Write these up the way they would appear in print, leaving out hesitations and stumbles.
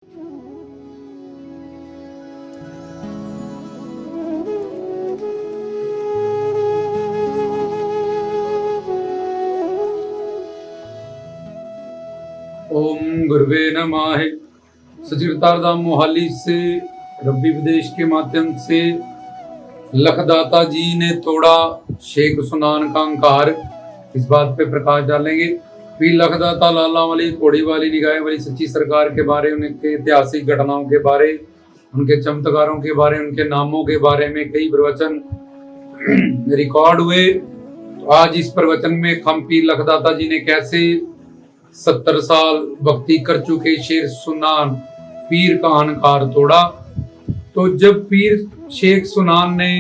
ओम गुरुवे नमः। सचिवतार धाम मोहाली से रब्बी विदेश के माध्यम से लखदाता जी ने तोड़ा शेख सुनान का अंकार, इस बात पे प्रकाश डालेंगे। पीर लखदाता लाला वाली थोड़ी वाली निगाह वाली सच्ची सरकार के बारे, उनके ऐतिहासिक घटनाओं के बारे, उनके चमत्कारों के बारे, उनके नामों के बारे में कई प्रवचन रिकॉर्ड हुए। तो आज इस प्रवचन में हम पीर लखदाता जी ने कैसे 70 साल भक्ति कर चुके शेर सुनान पीर का अहंकार तोड़ा। तो जब पीर शेख सुनान ने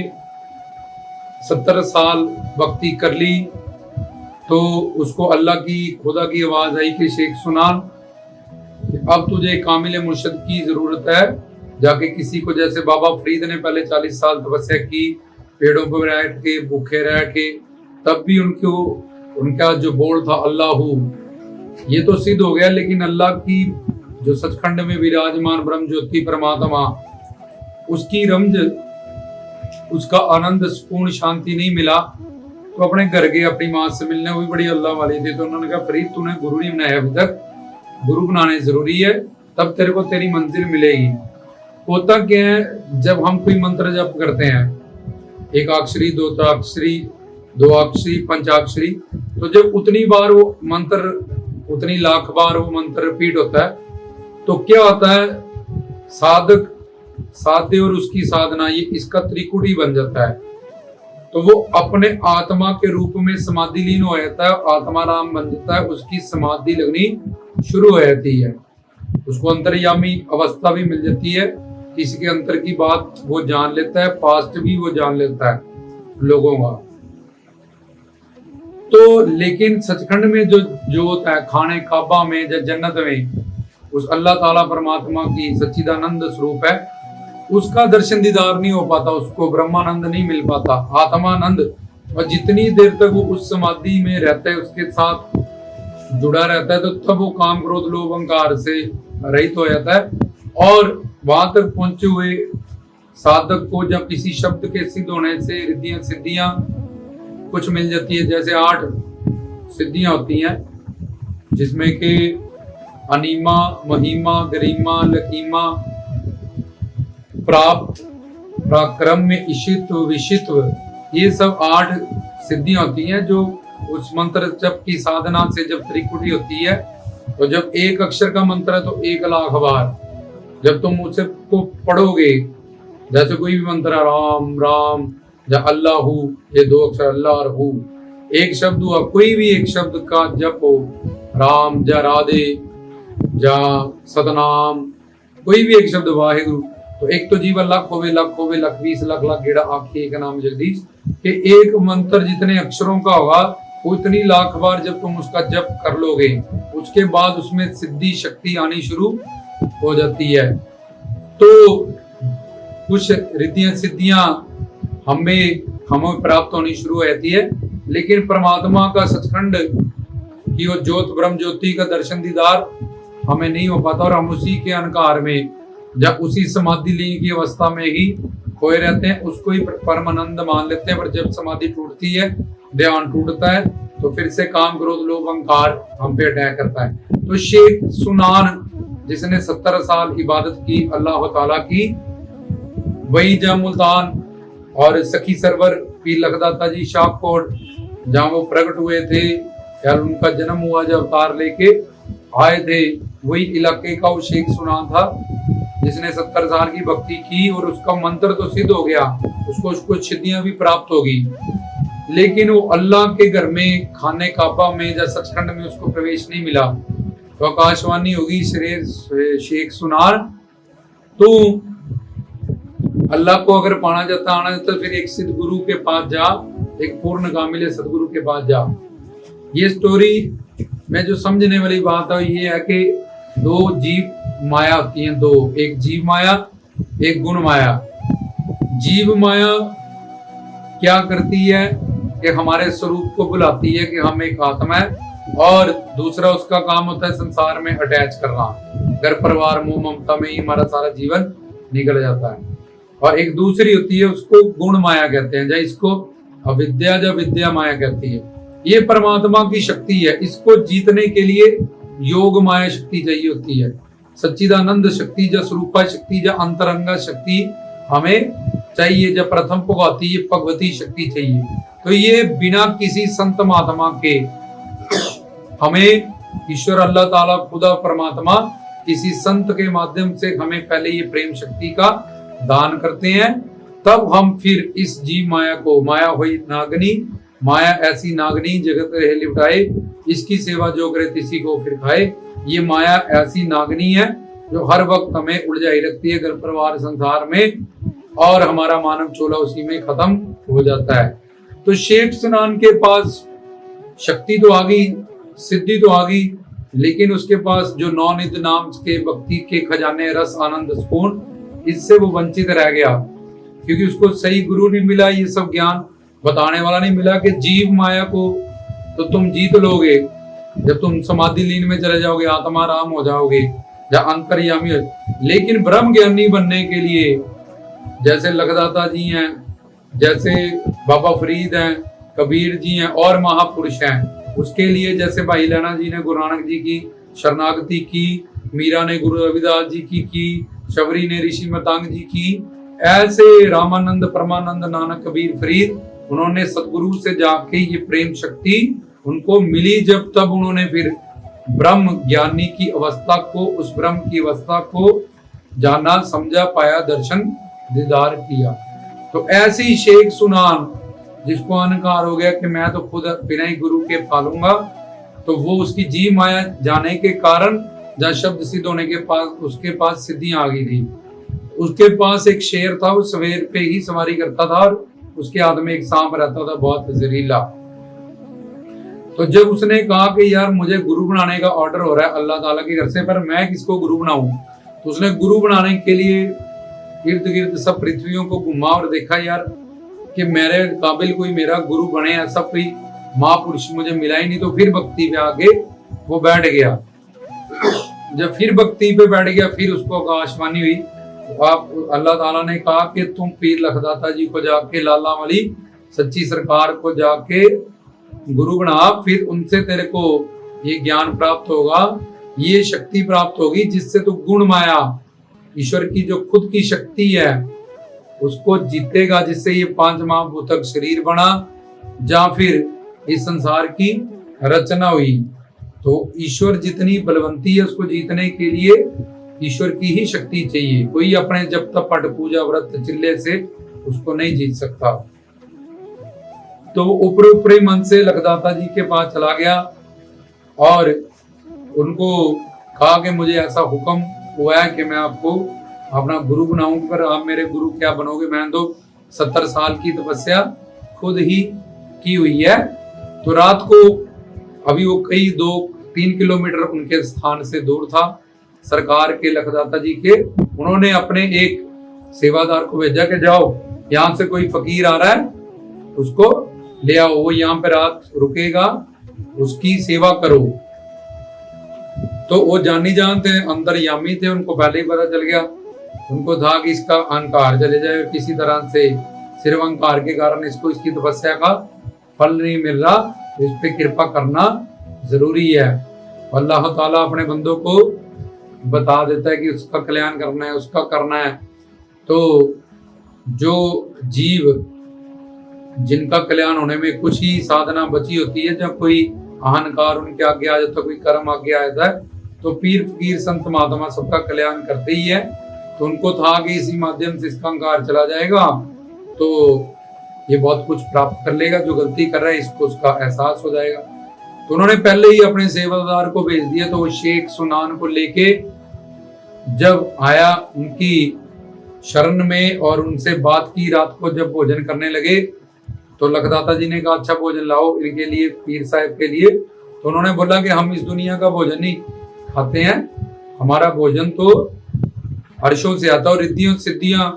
70 साल भक्ति कर ली तो उसको अल्लाह की खुदा की आवाज आई कि शेख सुनान, अब तुझे कामिल मुर्शिद की जरूरत है। जाके किसी को, जैसे बाबा फरीद ने पहले 40 साल तपस्या की, पेड़ों पर बैठ के भूखे रह के, तब भी उनका जो बोल था अल्लाहू, ये तो सिद्ध हो गया। लेकिन अल्लाह की जो सचखंड में विराजमान ब्रह्म ज्योति परमात्मा, उसकी रमज, उसका आनंद, सुकून, शांति नहीं मिला तो अपने घर गए अपनी माँ से मिलने। वो भी बड़ी अल्लाह वाली थी। तो उन्होंने कहा, फरीद तूने गुरु नहीं बनाया अभी तक, गुरु बनाने जरूरी है, तब तेरे को तेरी मंजिल मिलेगी। होता क्या है, जब हम कोई मंत्र जप करते हैं, एक अक्षरी, दो अक्षरी, दो अक्षरी, पंचाक्षरी, तो जब उतनी बार वो मंत्र, उतनी लाख बार वो मंत्र रिपीट होता है, तो क्या होता है, साधक और उसकी साधना, ये इसका त्रिकुटी बन जाता है। तो वो अपने आत्मा के रूप में समाधि लीन हो जाता है, आत्मा राम बन जाता है, उसकी समाधि लगनी शुरू हो जाती है, उसको अंतर्यामी अवस्था भी मिल जाती है, किसी के अंतर की बात वो जान लेता है, पास्ट भी वो जान लेता है लोगों का। तो लेकिन सचखंड में जो होता है, खाने काबा में या जन्नत में, उस अल्लाह ताला परमात्मा की सच्चिदानंद स्वरूप है, उसका दर्शन दीदार नहीं हो पाता, उसको ब्रह्मानंद नहीं मिल पाता, आत्मानंद। और जितनी देर तक वो उस समाधि में रहता है, उसके साथ जुड़ा रहता है, तो तब वो काम क्रोध लोभ अहंकार से रहित हो जाता है। और वहां तक पहुंचे हुए साधक को जब किसी शब्द के सिद्ध होने से रिद्धियां सिद्धियां कुछ मिल जाती है, जैसे 8 सिद्धियां होती हैं, जिसमें कि अनीमा, महिमा, गरिमा, लकीमा, प्राप्त, पराक्रम, ईशित्व, विशित्व, ये सब 8 सिद्धियां होती हैं जो उस मंत्र जप की साधना से जब त्रिकुटी होती है। तो जब एक अक्षर का मंत्र है तो 1 लाख बार जब तुम उसे को पढ़ोगे, जैसे कोई भी मंत्र, राम राम या अल्लाहू, ये 2 अक्षर अल्लाह और हु, एक शब्द हुआ, कोई भी एक शब्द का जप हो, राम या राधे या सतनाम, कोई भी एक शब्द वाहिगुरु, तो एक तो जीवन लाख होवे, लाख होवे, लाख 20 लाख, लाख गेड़ा आखिए का नाम जगदीश, कि एक मंत्र जितने अक्षरों का होगा वो इतनी लाख बार जब तुम उसका जप कर लोगे, उसके बाद उसमें सिद्धि शक्ति आनी शुरू हो जाती है। तो कुछ रिद्धियां सिद्धियां हमें प्राप्त होनी शुरू हो जाती है, लेकिन परमात्मा का सचखंड की वो ज्योत ब्रह्म ज्योति का दर्शन दीदार हमें नहीं हो पाता, और हम उसी के अहंकार में या उसी समाधि लीन की अवस्था में ही खोए रहते हैं, उसको ही परमानंद मान लेते हैं। पर जब समाधि टूटती है, ध्यान टूटता है, तो फिर से काम क्रोध लोभ अहंकार हम पे अटैक करता है। तो शेख सुनान, जिसने 70 साल इबादत की अल्लाह ताला की, वही जब मुल्तान और सखी सरवर पीर लखदाता जी शाहकोट जहाँ वो प्रकट हुए थे, यार उनका जन्म हुआ, जब अवतार लेके आए थे, वही इलाके का वो शेख सुनान था जिसने 70 साल की भक्ति की, और उसका मंत्र तो सिद्ध हो गया, उसको सिद्धियां भी प्राप्त होगी, लेकिन वो अल्लाह के घर में, खाने काबा में या सचखंड में उसको प्रवेश नहीं मिला। तो आकाशवाणी होगी शेख सुनान, तो अल्लाह को अगर पाना जाता आना जाता, फिर एक सिद्ध गुरु के पास जा, एक पूर्ण कामिल सदगुरु के पास जा। ये स्टोरी में जो समझने वाली बात है ये है कि 2 जीव माया होती हैं, 2, एक जीव माया, एक गुण माया। जीव माया क्या करती है कि हमारे स्वरूप को बुलाती है कि हम एक आत्मा है, और दूसरा उसका काम होता है संसार में अटैच करना, घर परिवार मोह ममता में ही हमारा सारा जीवन निकल जाता है। और एक दूसरी होती है, उसको गुण माया कहते हैं, या इसको अविद्या या विद्या माया कहती है। ये परमात्मा की शक्ति है, इसको जीतने के लिए योग माया शक्ति चाहिए होती है। सच्चिदानंद शक्ति या स्वरूपा शक्ति या अंतरंगा शक्ति हमें चाहिए, जब प्रथम भगवती ये भगवती शक्ति चाहिए। तो ये बिना किसी संत महात्मा के हमें ईश्वर अल्लाह ताला खुदा परमात्मा किसी संत के माध्यम से हमें पहले ये प्रेम शक्ति का दान करते हैं, तब हम फिर इस जीव माया को, माया हुई नागनी, माया ऐसी नागनी जगत रहे लिपटाए, इसकी सेवा जो करे तिसी को फिर खाए। ये माया ऐसी नागनी है जो हर वक्त हमें उलझाई रखती है घर परिवार संसार में, और हमारा मानव चोला उसी में खत्म हो जाता है। तो शेख सुनान के पास शक्ति तो आ गई, सिद्धि तो आ गई, लेकिन उसके पास जो नौनिध नाम के भक्ति के खजाने, रस आनंद सुकून, इससे वो वंचित रह गया, क्योंकि उसको सही गुरु नहीं मिला, ये सब ज्ञान बताने वाला नहीं मिला कि जीव माया को तो तुम जीत लोगे जब तुम समाधि लीन में चले जाओगे, आत्मा राम हो जाओगे या अंतर्यामी हो। लेकिन ब्रह्म ज्ञानी बनने के लिए जैसे लगदाता जी हैं, जैसे बाबा फरीद हैं, कबीर जी हैं और महापुरुष हैं, उसके लिए जैसे भाई लैना जी ने गुरु नानक जी की शरणागति की, मीरा ने गुरु रविदास जी की, शबरी ने ऋषि मतांग जी की, ऐसे रामानंद, परमानंद, नानक, कबीर, फरीद, उन्होंने सतगुरु से जाके ये प्रेम शक्ति उनको मिली। जब तब उन्होंने फिर ब्रह्म ज्ञानी की अवस्था को, उस ब्रह्म की अवस्था को जाना, समझा, पाया, दर्शन दीदार किया। तो ऐसी शेख सुनान जिसको अहंकार हो गया कि मैं तो खुद बिना ही गुरु के पालूंगा, तो वो उसकी जी माया जाने के कारण, जब शब्द सिद्ध होने के पास उसके पास सिद्धियां आ गई थी। उसके पास एक शेर था, वो सवेर पे ही सवारी करता था और उसके हाथ में एक सांप रहता था बहुत जहरीला। तो जब उसने कहा कि यार मुझे गुरु बनाने का ऑर्डर हो रहा है अल्लाह ताला के घर से, पर मैं किसको गुरु बनाऊं, तो उसने गुरु बनाने के लिए इर्द गिर्द सब पृथ्वियों को घुमा और देखा यार कि मेरे काबिल कोई मेरा गुरु बने, ऐसा कोई महापुरुष मुझे मिला ही नहीं। तो फिर भक्ति पे आके वो बैठ गया। जब फिर भक्ति पे बैठ गया, फिर उसको आकाशवाणी हुई, आप अल्लाह ताला ने कहा कि तुम पीर लखदाता जी को जाके, लाला वाली सच्ची सरकार को जाके गुरु बना, फिर उनसे तेरे को ये ज्ञान प्राप्त होगा, ये शक्ति प्राप्त होगी, जिससे तू गुण माया, ईश्वर की जो खुद की शक्ति है, उसको जीतेगा, जिससे ये 5 महाभूतक शरीर बना, या फिर इस संसार की रचना हुई। तो ईश्वर जितनी बलवंती है, उसको जीतने के लिए ईश्वर की ही शक्ति चाहिए। कोई अपने जब तक पट पूजा व्रत चिल्ले से उसको नहीं जीत सकता। तो ऊपरी मन से लखदाता जी के पास चला गया और उनको कहा कि मुझे ऐसा हुक्म हुआ है कि मैं आपको अपना गुरु बनाऊंगा, पर आप मेरे गुरु क्या बनोगे? मैंने तो 70 साल की तपस्या खुद ही की हुई है। तो रात को, अभी वो कई 2-3 किलोमीटर उनके स्थान से दूर था, सरकार के लखदाता जी के, उन्होंने अपने एक सेवादार को भेजा कि जाओ यहाँ से कोई फकीर आ रहा है, उसको ले आओ, वो यहाँ पे रात रुकेगा, उसकी सेवा करो। तो वो जानी जान थे, अंतर्यामी थे, उनको पहले ही पता चल गया। उनको था कि इसका अहंकार चले जाए, किसी तरह से सिर्फ अहंकार के कारण इसको इसकी तपस्या का फल नहीं मिल रहा, तो इस पे कृपा करना जरूरी है। अल्लाह ताला अपने बंदों को बता देता है कि उसका कल्याण करना है, उसका करना है। तो जो जीव जिनका कल्याण होने में कुछ ही साधना बची होती है, जब कोई अहंकार उनके आगे आ जाता है, कोई कर्म आगे आ जाता है, तो पीर फकीर संत महात्मा सबका कल्याण करते ही है। तो उनको था कि इसी माध्यम से इसका अहंकार चला जाएगा तो ये बहुत कुछ प्राप्त कर लेगा, जो गलती कर रहा है इसको उसका एहसास हो जाएगा। तो उन्होंने पहले ही अपने सेवादार को भेज दिया। तो वो शेख सुनान को लेके जब आया उनकी शरण में और उनसे बात की, रात को जब भोजन करने लगे तो लखदाता जी ने कहा अच्छा भोजन लाओ इनके लिए, पीर साहब के लिए। तो उन्होंने बोला कि हम इस दुनिया का भोजन नहीं खाते हैं, हमारा भोजन तो अर्शों से आता, और रिद्धियों सिद्धियां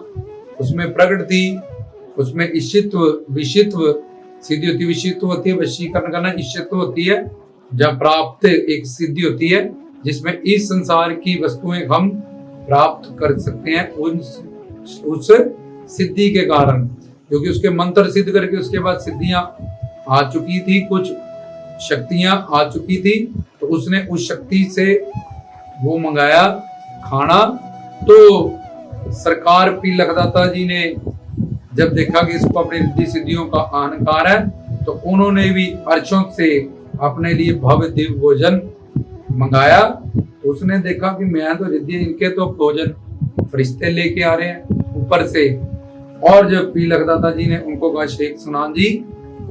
उसमें प्रकट थी, उसमें इशित्व विशित्व सिद्धि होती है, विशित्व होती है वशीकरण करना, इशित्व होती है जब प्राप्त एक सिद्धि होती है जिसमें इस संसार की वस्तुएं हम प्राप्त कर सकते हैं उस सिद्धि के कारण, क्योंकि उसके मंत्र सिद्ध करके उसके बाद सिद्धियां आ चुकी थी, कुछ शक्तियां आ चुकी थी, तो उसने उस शक्ति से वो मंगाया खाना। तो सरकार पी लखदाता जी ने जब देखा कि इसको अपनी रिद्धि सिद्धियों का अहंकार है, तो उन्होंने भी अर्शों से अपने लिए भव्य दिव्य भोजन मंगाया। उसने देखा कि मैं तो रिद्धि, इनके तो भोजन फरिश्ते लेके आ रहे हैं ऊपर से। और जब पी लखदाता जी ने उनको कहा, शेख सुनान जी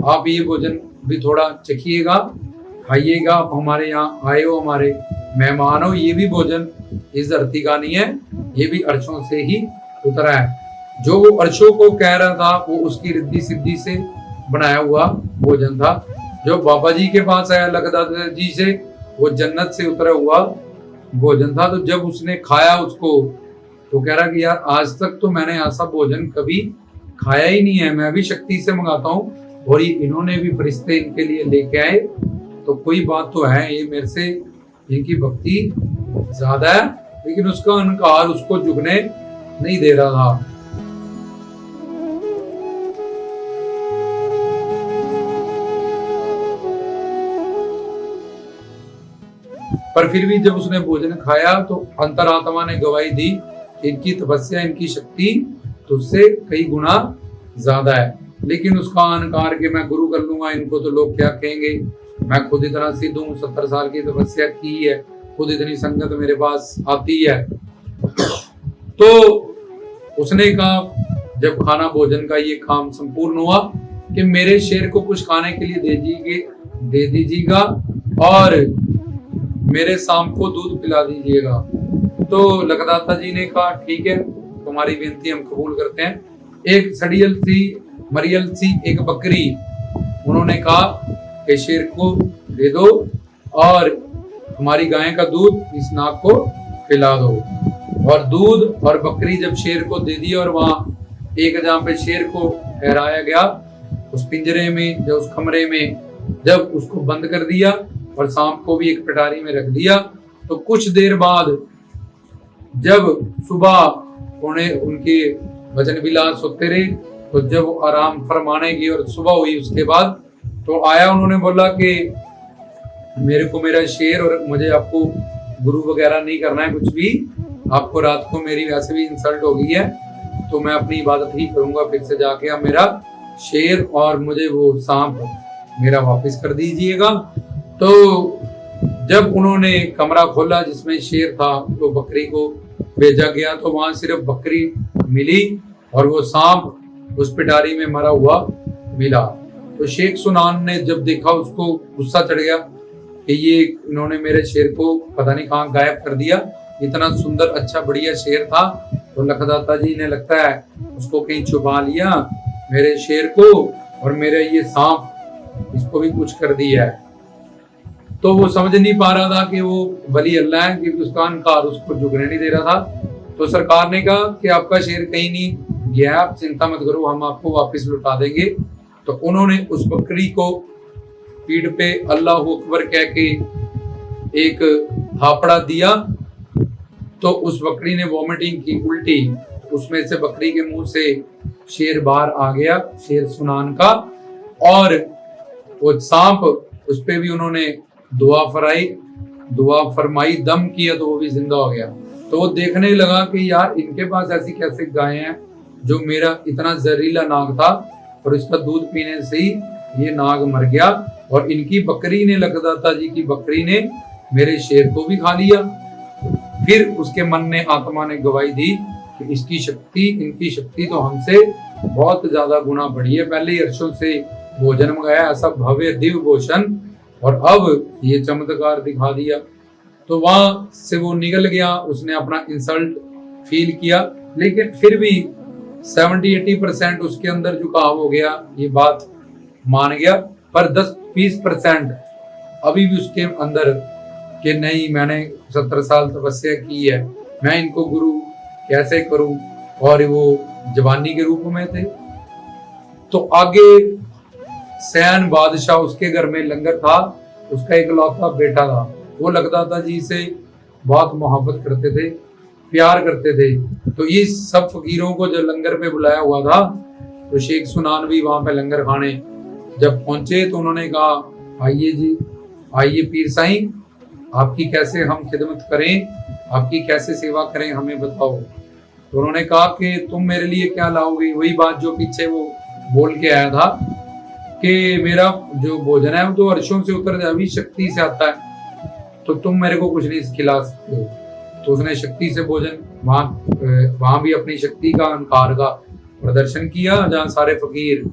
आप ये भोजन भी थोड़ा चखिएगा, खाइएगा, आप हमारे यहाँ आए हो, हमारे मेहमान हो, ये भी भोजन इस धरती का नहीं है, ये भी अर्शों से ही उतरा है। जो वो अर्शों को कह रहा था वो उसकी रिद्धि सिद्धि से बनाया हुआ भोजन था। जो बाबा जी के पास आया लखदाता जी से, वो जन्नत से उतरा हुआ भोजन था। तो जब उसने खाया उसको, तो कह रहा कि यार आज तक तो मैंने ऐसा भोजन कभी खाया ही नहीं है, मैं भी शक्ति से मंगाता हूँ और ये इन्होंने भी फरिश्ते इनके लिए लेके आए, तो कोई बात तो है, ये मेरे से इनकी भक्ति ज्यादा है। लेकिन उसका अहंकार उसको झुकने नहीं दे रहा था। पर फिर भी जब उसने भोजन खाया तो अंतरात्मा ने गवाही दी कि इनकी तपस्या, इनकी शक्ति तुझसे कई गुना ज्यादा है। लेकिन उसका अहंकार कि मैं गुरु कर लूंगा, इनको तो लोग क्या कहेंगे, मैं खुद इतना सिद्ध हूँ, 70 साल की तपस्या की है, खुद इतनी संगत मेरे पास आती है। तो उसने कहा जब खाना भोजन का ये काम संपूर्ण हुआ कि मेरे शेर को कुछ खाने के लिए दे दीजिएगा और मेरे शाम को दूध पिला दीजिएगा। तो लखदाता जी ने कहा ठीक है, तुम्हारी विनती हम कबूल करते हैं। एक सड़ियल सी मरियल सी एक बकरी उन्होंने कहा कि शेर को दे दो और हमारी गाय का दूध इस नाग को पिला दो। और दूध और बकरी जब शेर को दे दी और वहां एक जहाँ पे शेर को ठहराया गया उस पिंजरे में, जब उस कमरे में जब उसको बंद कर दिया और सांप को भी एक पिटारी में रख दिया, तो कुछ देर बाद जब सुबह उनके वचन विलास होते रहे, तो जब वो आराम फरमाने की और सुबह हुई उसके बाद तो आया, उन्होंने बोला कि मेरे को मेरा शेर और मुझे आपको गुरु वगैरह नहीं करना है कुछ भी, आपको रात को मेरी वैसे भी इंसल्ट हो गई है, तो मैं अपनी इबादत ही करूंगा फिर से जाके, आप मेरा शेर और मुझे वो सांप मेरा वापस कर दीजिएगा। तो जब उन्होंने कमरा खोला जिसमें शेर था तो बकरी को भेजा गया, तो वहां सिर्फ बकरी मिली और वो सांप उस पिटारी में मरा हुआ मिला। तो शेख सुनान ने जब देखा उसको गुस्सा चढ़ गया कि ये इन्होंने मेरे शेर को पता नहीं कहाँ गायब कर दिया, इतना सुंदर अच्छा बढ़िया शेर था। तो लखदाता जी ने लगता है उसको कहीं छुपा लिया मेरे शेर को, और मेरा ये सांप इसको भी कुछ कर दिया है। तो वो समझ नहीं पा रहा था कि वो वली अल्लाह है, क्योंकि उसका अहंकार उसको झुकने नहीं दे रहा था। तो सरकार ने कहा कि आपका शेर कहीं नहीं गया, आप चिंता मत करो, हम आपको वापस लौटा देंगे। तो उन्होंने उस बकरी को पीठ पे अल्लाह अकबर कह के एक थापड़ा दिया, तो उस बकरी ने वॉमिटिंग की उल्टी, उसमें से बकरी के मुंह से शेर बाहर आ गया, शेर सुनान का। और वो सांप उस पे भी उन्होंने दुआ फरमाई, दम किया तो वो भी जिंदा हो गया। तो वो देखने लगा कि यार इनके पास ऐसी कैसे गाय हैं जो मेरा इतना जहरीला नाग था और इसका दूध पीने से ही ये नाग मर गया, और इनकी बकरी ने, लखदाता जी की बकरी ने मेरे शेर को भी खा लिया। फिर उसके मन ने, आत्मा ने गवाही दी कि इसकी शक्ति, इनकी शक्ति तो हमसे बहुत ज्यादा गुना बढ़ी है, पहले ही अर्शों से भोजन मंगाया ऐसा भव्य दिव्य भोजन, और अब ये चमत्कार दिखा दिया। तो वहां से वो निकल गया, उसने अपना इंसल्ट फील किया, लेकिन फिर भी 70-80% उसके अंदर झुकाव हो गया, ये बात मान गया। पर 10-20% अभी भी उसके अंदर कि नहीं, मैंने 70 साल तपस्या की है, मैं इनको गुरु कैसे करूं, और वो जवानी के रूप में थे। तो आगे सैन बादशाह, उसके घर में लंगर था, उसका इकलौता बेटा था। वो लखदाता जी से बहुत मोहब्बत करते थे, प्यार करते थे। तो ये सब फकीरों को जब लंगर पे बुलाया हुआ था, तो शेख सुनान भी वहां पे लंगर खाने जब पहुंचे तो उन्होंने कहा आइए जी, आइए पीर साईं, आपकी कैसे हम खिदमत करें, आपकी कैसे सेवा करें, हमें बताओ। तो उन्होंने कहा कि तुम मेरे लिए क्या लाओगे। वही बात जो पीछे वो बोल के आया था कि मेरा जो भोजन है वो तो अर्शों से उतर जावी शक्ति से आता है, तो तुम मेरे को कुछ नहीं खिला सकते हो। तो उसने शक्ति से भोजन वहां भी अपनी शक्ति का अहंकार का प्रदर्शन किया, जहाँ सारे फकीर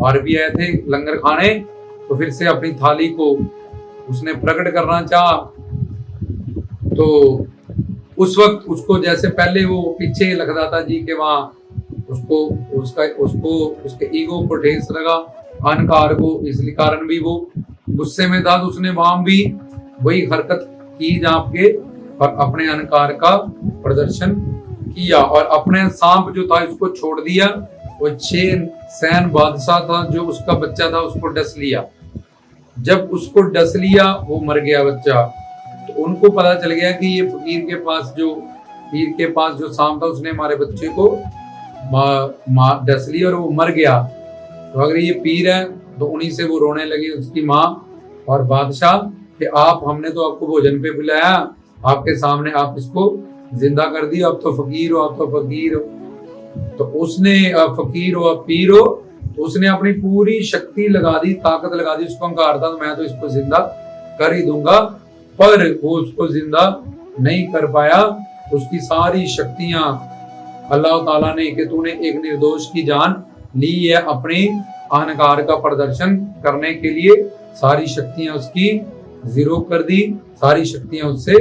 और भी आए थे लंगर खाने। तो फिर से अपनी थाली को उसने प्रकट करना चाहा, तो उस वक्त उसको जैसे पहले वो पीछे लखदाता जी के वहां उसको उसके ईगो को ठेस लगा, अहंकार को, इसलिए कारण भी वो गुस्से में था। तो उसने वहां भी वही हरकत की जहाँ पे और अपने अहंकार का प्रदर्शन किया और अपने सांप जो था उसको छोड़ दिया। वो सैन बादशाह था जो उसका बच्चा था, उसको डस लिया। जब उसको डस लिया वो मर गया बच्चा। तो उनको पता चल गया कि ये फकीर के पास जो सांप था उसने हमारे बच्चे को डस लिया और वो मर गया। तो अगर ये पीर है तो उन्हीं से वो रोने लगी, उसकी माँ और बादशाह, कि हमने तो आपको भोजन पे बुलाया, आपके सामने आप इसको जिंदा कर दिया, अब तो फकीर हो, आप तो फकीर हो। तो उसने फकीर हो, अब पीर हो, तो उसने अपनी पूरी शक्ति लगा दी, ताकत लगा दी। उसको अहंकार था तो मैं तो इसको जिंदा कर ही दूंगा, पर वो उसको जिंदा नहीं कर पाया। उसकी सारी शक्तियां अल्लाह ताला ने कि तूने एक निर्दोष की जान ली है अपने अहंकार का प्रदर्शन करने के लिए, सारी शक्तियां उसकी जीरो कर दी, सारी शक्तियां उससे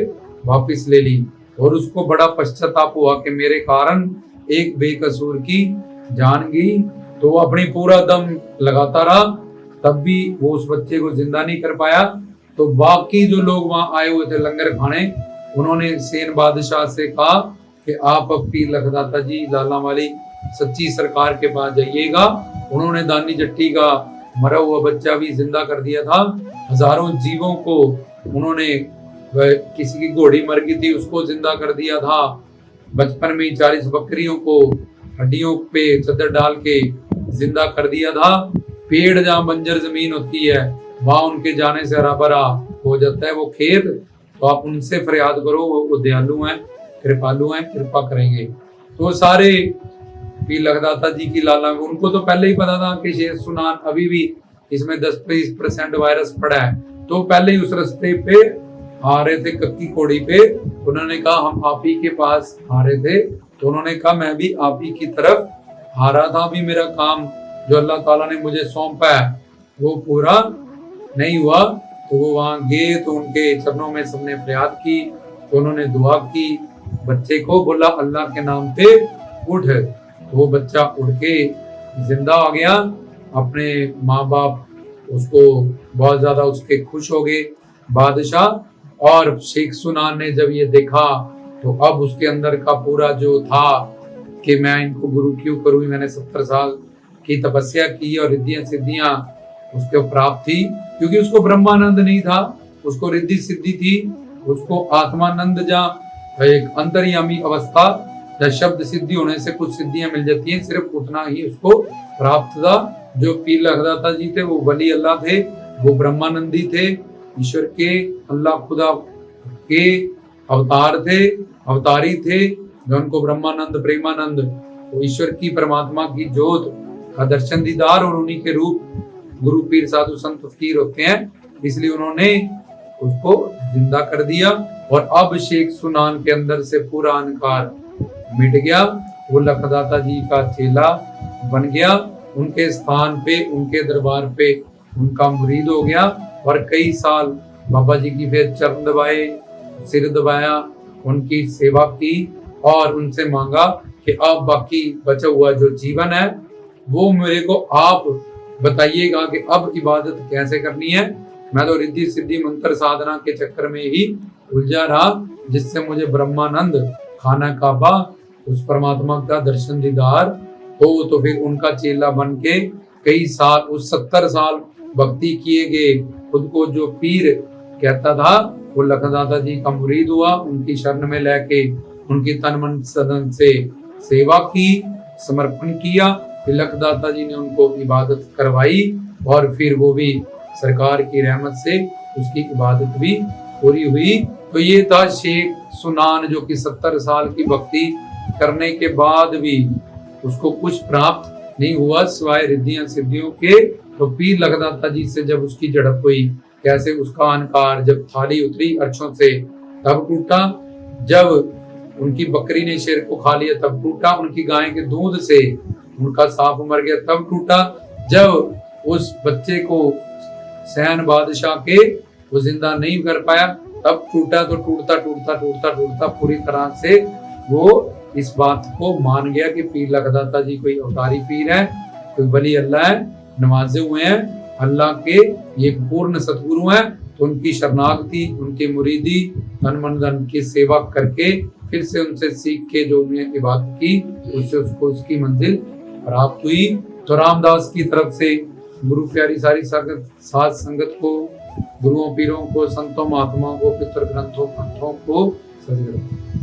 वापस ले ली। और उसको बड़ा पश्चाताप हुआ कि मेरे कारण एक बेकसूर की जान गई। तो वो अपनी पूरा दम लगाता रहा, तब भी वो उस बच्चे को जिंदा नहीं कर पाया। तो बाकी जो लोग वहां आए हुए थे लंगर खाने, उन्होंने सेन बादशाह से कहा कि आप अब पीर लखदाता जी लाला वाली सच्ची सरकार के पास जाइएगा। उन्होंने दानी जट्टी का मरा हुआ बच्चा भी जिंदा कर दिया था। हजारों जीवों को उन्होंने, किसी की घोड़ी मर गई थी उसको जिंदा कर दिया था। बचपन में 40 बकरियों को हड्डियों पे चद्दर डाल के जिंदा कर दिया था। पेड़ जहाँ बंजर जमीन होती है वहां उनके जाने से हरा भरा हो जाता है वो खेत। तो आप उनसे फरियाद करो, वो दयालु हैं, कृपालु हैं, कृपा करेंगे। तो सारे पीर लखदाता जी की लाला, उनको तो पहले ही पता था कि शेख सुनान अभी भी इसमें 10-20% वायरस पड़ा है। तो पहले ही उस रास्ते पे आ रहे थे, कक्की कोड़ी पे। उन्होंने कहा हम आप ही के पास आ रहे थे। तो उन्होंने कहा मैं भी आप ही की तरफ आ रहा था, अभी मेरा काम जो अल्लाह ताला ने मुझे सौंपा है वो पूरा नहीं हुआ। तो वो वहां गए तो उनके चरणों में सबने फरियाद की। तो उन्होंने दुआ की, बच्चे को बोला अल्लाह के नाम पे उठ। तो वो बच्चा उठ के जिंदा आ गया। अपने माँ बाप उसको बहुत ज्यादा उसके खुश हो गए बादशाह। और शेख सुनान ने जब ये देखा तो अब उसके अंदर का पूरा जो था कि मैं इनको गुरु क्यों करूं, मैंने 70 साल की तपस्या की और रिद्धियां सिद्धियां उसको प्राप्त थी, क्योंकि उसको ब्रह्मानंद नहीं था, उसको रिद्धि सिद्धि थी, उसको आत्मानंद जहाँ एक अंतर्यामी अवस्था या शब्द सिद्धि होने से कुछ सिद्धियां मिल जाती हैं, सिर्फ उतना ही उसको प्राप्त था। जो पीर लखदाता जी थे वो वली अल्लाह थे, वो ब्रह्मानंदी थे, ईश्वर के अल्लाह खुदा के अवतार थे, अवतारी थे, जो उनको ब्रह्मानंद प्रेमानंद तो ईश्वर की परमात्मा की जोत का दर्शन दीदार और उन्हीं के रूप गुरु पीर साधु संत फकीर होते हैं, इसलिए उन्होंने उसको जिंदा कर दिया। और अब शेख सुनान के अंदर से पूरा अहंकार मिट गया, वो लखदाता जी का चेला बन गया, उनके स्थान पे उनके दरबार पे उनका मुरीद हो गया। और कई साल बाबा जी की फिर चरण दबाए, सिर दबाया, उनकी सेवा की और उनसे मांगा कि अब बाकी बचा हुआ जो जीवन है वो मेरे को आप बताइएगा कि अब इबादत कैसे करनी है। मैं तो रिद्धि सिद्धि मंत्र साधना के चक्कर में ही उलझा रहा, जिससे मुझे ब्रह्मानंद खाना काबा उस परमात्मा का दर्शन दीदार हो। तो फिर उनका चेला बन के कई साल, उस 70 साल भक्ति किए गए, खुद को जो पीर कहता था, वो लखदाता जी का मुरीद हुआ, उनकी शरण में लेके उनकी तन मन सदन से सेवा की, समर्पण किया। फिर लखदाता जी ने उनको इबादत करवाई और फिर वो भी सरकार की रहमत से उसकी इबादत भी पूरी हुई। तो ये था शेख सुनान, जो कि 70 साल की भक्ति करने के बाद भी उसको कुछ प्राप्त नहीं हुआ सिवाय रिद्धियां सिद्धियों के। तो पीर लखदाता जी से जब उसकी झड़प हुई, कैसे उसका अहंकार जब थाली उतरी अर्शों से तब टूटा, जब उनकी बकरी ने शेर को खा लिया तब टूटा, उनकी गाय के दूध से उनका सांप मर गया तब टूटा, जब उस बच्चे को सैन बादशाह के वो जिंदा नहीं कर पाया तब टूटा। तो टूटता टूटता टूटता टूटता पूरी तरह से वो इस बात को मान गया कि पीर लखदाता जी कोई अवतारी पीर है, कोई वली अल्लाह है, नवाजे हुए हैं अल्लाह के, ये पूर्ण सतगुरु हैं। तो उनकी शरणागति, उनकी मुरीदी, तन मन धन की सेवा करके फिर से उनसे सीख के जो उन्हें इबादत की, उससे उसको उसकी मंजिल प्राप्त हुई। तो रामदास की तरफ से गुरु प्यारी सारी साथ संगत को, गुरुओं पीरों को, संतों महात्माओं को, पितर ग्रंथों पंथों को सजग